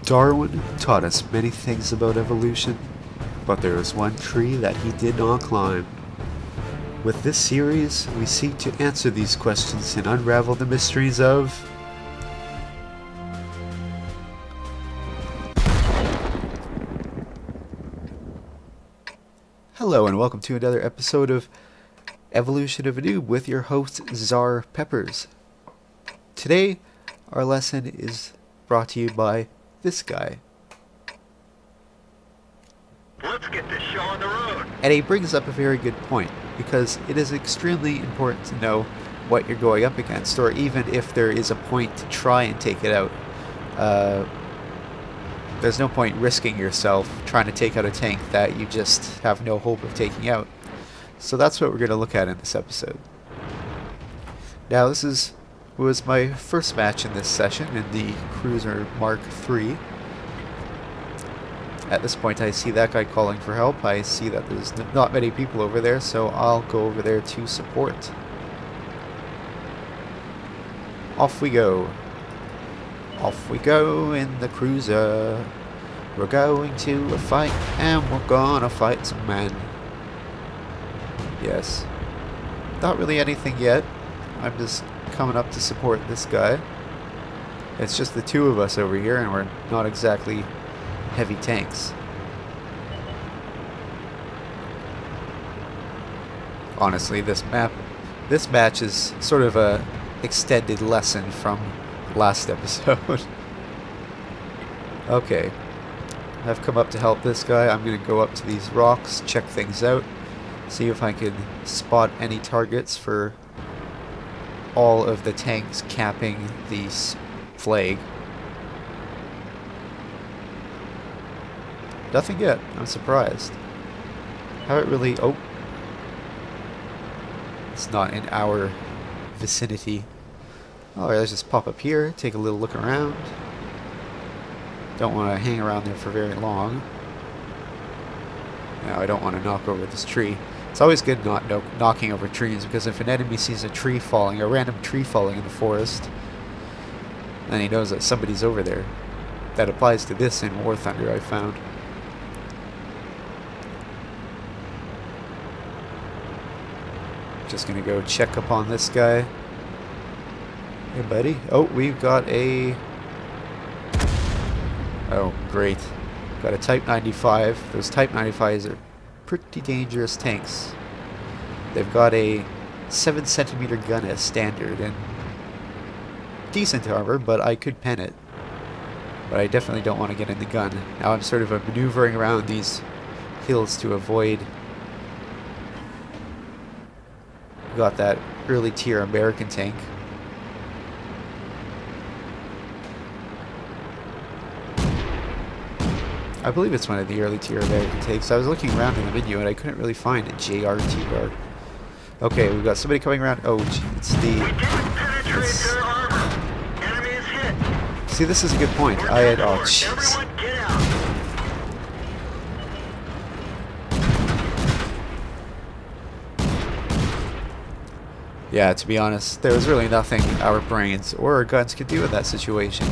Darwin taught us many things about evolution, but there is one tree that he did not climb. With this series, we seek to answer these questions and unravel the mysteries of Hello and welcome to another episode of Evolution of a Noob with your host CzarPeppers. Today, our lesson is brought to you by this guy. Let's get this show on the road. And he brings up a very good point, because it is extremely important to know what you're going up against, or even if there is a point to try and take it out. There's no point risking yourself trying to take out a tank that you just have no hope of taking out. So that's what we're going to look at in this episode. Now this was my first match in this session in the Cruiser Mark III. At this point I see that guy calling for help. I see that there's not many people over there, so I'll go over there to support. Off we go. Off we go in the Cruiser. We're going to a fight, and we're gonna fight some men. Yes. Not really anything yet. I'm just coming up to support this guy. It's just the two of us over here, and we're not exactly heavy tanks. Honestly, this match is sort of a extended lesson from last episode. Okay, I've come up to help this guy. I'm gonna go up to these rocks, check things out, see if I can spot any targets for all of the tanks capping the flag. Nothing yet. I'm surprised. Haven't really... Oh. It's not in our vicinity. Alright, let's just pop up here, take a little look around. Don't want to hang around there for very long. Now, I don't want to knock over this tree. It's always good not knocking over trees, because if an enemy sees a tree falling, a random tree falling in the forest, then he knows that somebody's over there. That applies to this in War Thunder, I found. Just gonna go check up on this guy. Hey buddy. Oh, we've got a... Oh, great. Got a Type 95. Those Type 95s are pretty dangerous tanks. They've got a 7cm gun as standard, and decent armor, but I could pen it. But I definitely don't want to get in the gun. Now I'm sort of maneuvering around these hills to avoid... Got that early tier American tank. I believe it's one of the early tier American tanks. I was looking around in the menu and I couldn't really find a JRTR. Okay, we've got somebody coming around. Oh, it's the... We didn't penetrate their armor. Enemy is hit. See, this is a good point. I had... Oh, jeez. Everyone get out. Yeah, to be honest, there was really nothing our brains or our guns could do in that situation.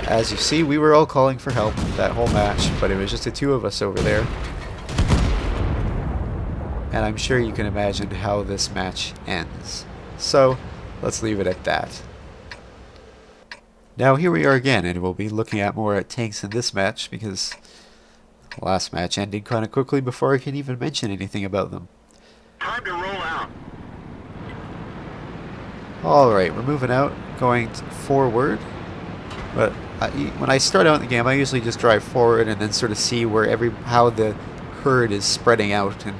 As you see, we were all calling for help that whole match, but it was just the two of us over there. And I'm sure you can imagine how this match ends. So, let's leave it at that. Now here we are again, and we'll be looking at more at tanks in this match, because the last match ended kind of quickly before I can even mention anything about them. Time to roll out. Alright, we're moving out, going forward. But when I start out in the game, I usually just drive forward and then sort of see where how the herd is spreading out, and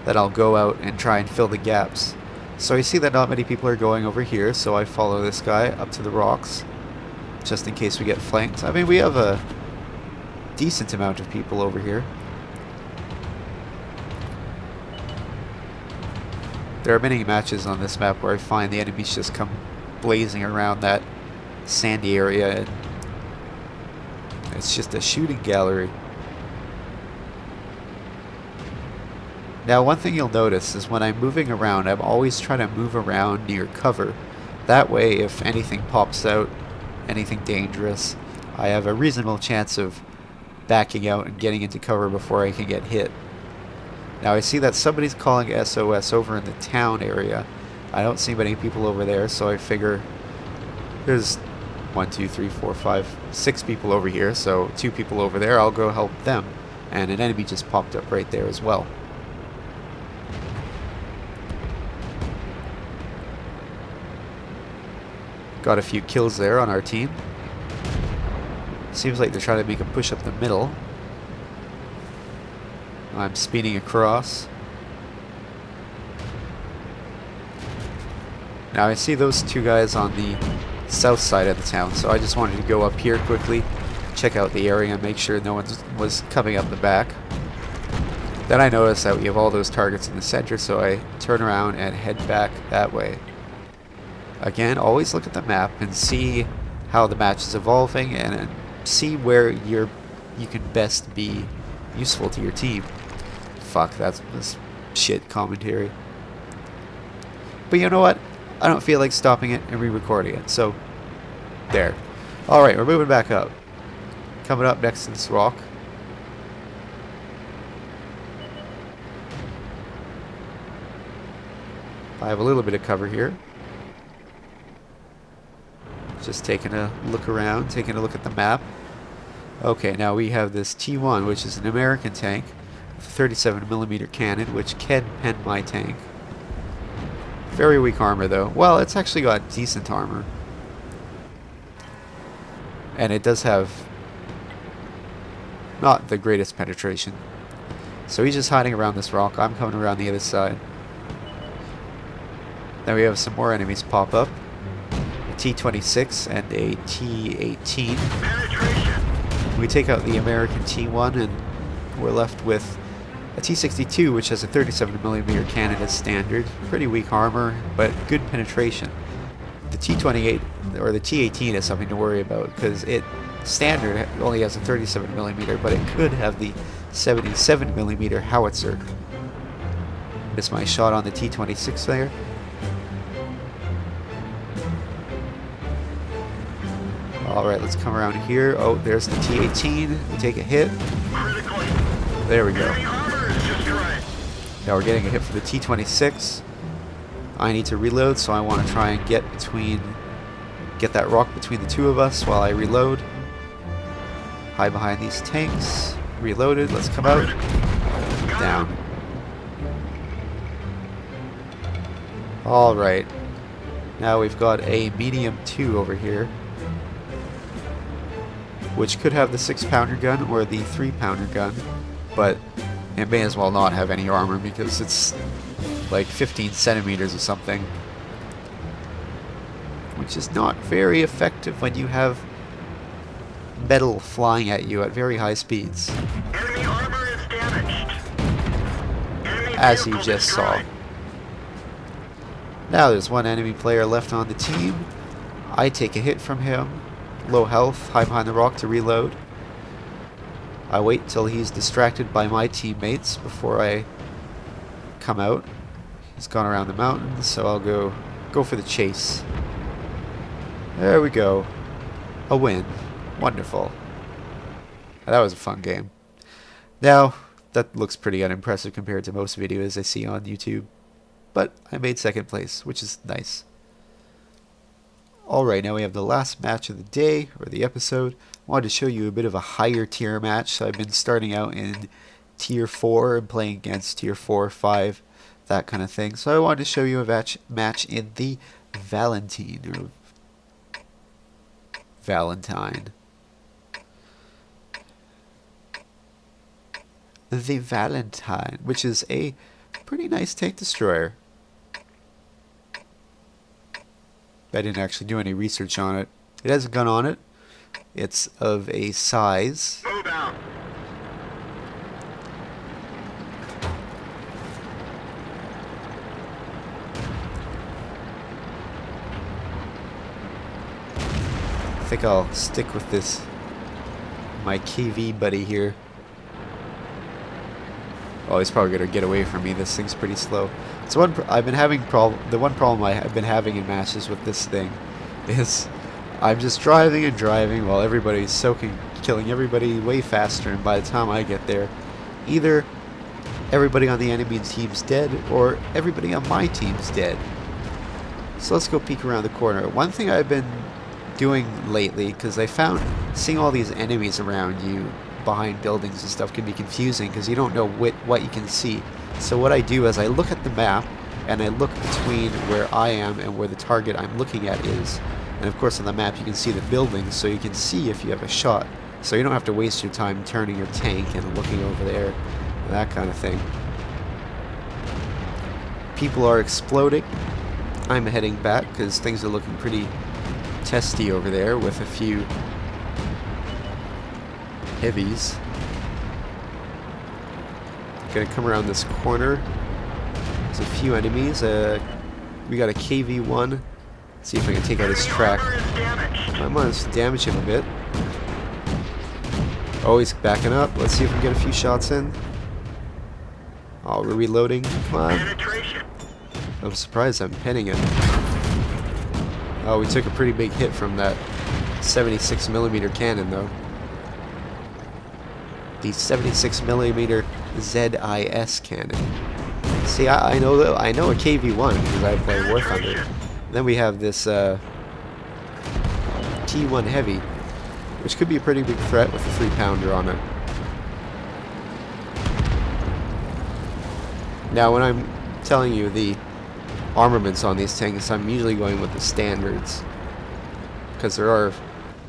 then I'll go out and try and fill the gaps. So I see that not many people are going over here, so I follow this guy up to the rocks, just in case we get flanked. I mean, we have a decent amount of people over here. There are many matches on this map where I find the enemies just come blazing around that sandy area, and it's just a shooting gallery. Now, one thing you'll notice is when I'm moving around, I'm always trying to move around near cover. That way, if anything pops out, anything dangerous, I have a reasonable chance of backing out and getting into cover before I can get hit. Now I see that somebody's calling SOS over in the town area. I don't see many people over there, so I figure there's 1, 2, 3, 4, 5, 6 people over here, so 2 people over there. I'll go help them. And an enemy just popped up right there as well. Got a few kills there on our team. Seems like they're trying to make a push up the middle. I'm speeding across. Now I see those 2 guys on the south side of the town, so I just wanted to go up here quickly, check out the area, and make sure no one was coming up the back. Then I noticed that we have all those targets in the center, so I turn around and head back that way. Again, always look at the map and see how the match is evolving and see where you can best be useful to your team. Fuck, that's shit commentary. But you know what? I don't feel like stopping it and re-recording it, so there. Alright, we're moving back up. Coming up next to this rock. I have a little bit of cover here. Just taking a look around, taking a look at the map. Okay, now we have this T1, which is an American tank with a 37mm cannon, which can pen my tank. Very weak armor, though. Well, it's actually got decent armor. And it does have not the greatest penetration. So he's just hiding around this rock. I'm coming around the other side. Then we have some more enemies pop up. T-26 and a T-18. We take out the American T-1 and we're left with a T-62, which has a 37mm cannon as standard. Pretty weak armor, but good penetration. The T-28 or the T-18 is something to worry about because it standard only has a 37mm, but it could have the 77mm howitzer. Missed my shot on the T-26 there. Alright, let's come around here. Oh, there's the T-18. We take a hit. There we go. Now we're getting a hit for the T-26. I need to reload, so I want to try and get that rock between the 2 of us while I reload. Hide behind these tanks. Reloaded. Let's come out. Down. Alright. Now we've got a medium 2 over here, which could have the 6-pounder gun or the 3-pounder gun, but it may as well not have any armor because it's like 15 centimeters or something, which is not very effective when you have metal flying at you at very high speeds, Enemy armor is damaged. Enemy as you vehicle just saw. destroyed. Now there's one enemy player left on the team. I take a hit from him. Low health, hide behind the rock to reload. I wait till he's distracted by my teammates before I come out. He's gone around the mountains, so I'll go for the chase. There we go. A win. Wonderful. That was a fun game. Now, that looks pretty unimpressive compared to most videos I see on YouTube. But I made 2nd place, which is nice. Alright, now we have the last match of the day, or the episode. I wanted to show you a bit of a higher tier match. So I've been starting out in tier 4 and playing against tier 4, 5, that kind of thing. So I wanted to show you a match in the Valentine. The Valentine, which is a pretty nice tank destroyer. I didn't actually do any research on it. It has a gun on it. It's of a size. Move out. I think I'll stick with this, my KV buddy here. Oh, he's probably gonna get away from me. This thing's pretty slow. So I've been having the one problem I've been having in matches with this thing is I'm just driving and driving while everybody's soaking, killing everybody way faster, and by the time I get there, either everybody on the enemy team's dead, or everybody on my team's dead. So let's go peek around the corner. One thing I've been doing lately, because I found seeing all these enemies around you behind buildings and stuff can be confusing because you don't know what you can see. So what I do is I look at the map and I look between where I am and where the target I'm looking at is. And of course on the map you can see the buildings, so you can see if you have a shot. So you don't have to waste your time turning your tank and looking over there and that kind of thing. People are exploding. I'm heading back because things are looking pretty testy over there with a few heavies. Gonna come around this corner. There's a few enemies. We got a KV-1. See if I can take out his track. I might just damage him a bit. Oh, he's backing up. Let's see if we can get a few shots in. Oh, we're reloading. Come on. I'm surprised I'm pinning him. Oh, we took a pretty big hit from that 76mm cannon, though. The 76mm ZIS cannon. See, I know a KV-1 because I play War Thunder. Then we have this T1 Heavy, which could be a pretty big threat with a 3-pounder on it. Now, when I'm telling you the armaments on these tanks, I'm usually going with the standards, because there are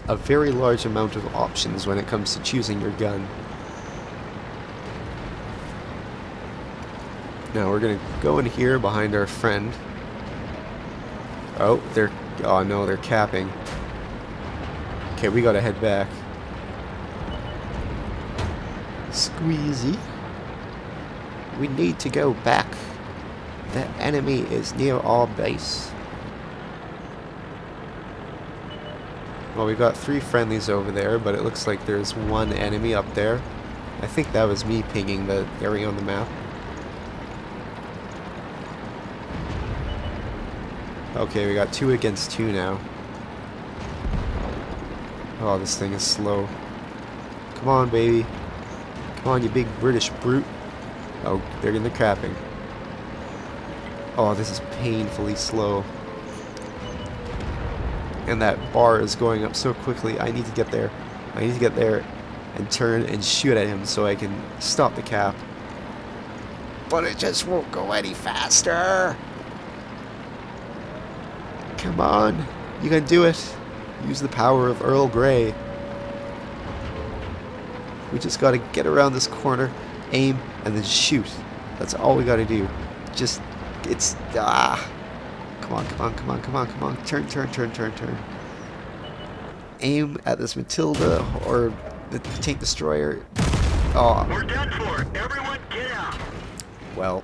a very large amount of options when it comes to choosing your gun. Now we're gonna go in here behind our friend. Oh no, they're capping. Okay, we gotta head back. Squeezy. We need to go back. The enemy is near our base. Well, we've got 3 friendlies over there, but it looks like there's 1 enemy up there. I think that was me pinging the area on the map. Okay, we got 2 against 2 now. Oh, this thing is slow. Come on, baby. Come on, you big British brute. Oh, they're in the capping. Oh, this is painfully slow. And that bar is going up so quickly. I need to get there. I need to get there and turn and shoot at him so I can stop the cap. But it just won't go any faster. Come on. You can do it. Use the power of Earl Grey. We just gotta get around this corner, aim, and then shoot. That's all we gotta do. Just, it's, Come on, come on, come on, come on, come on. Turn, turn, turn, turn, turn. Aim at this Matilda or the tank destroyer. Oh. We're done for. Everyone get out. Well.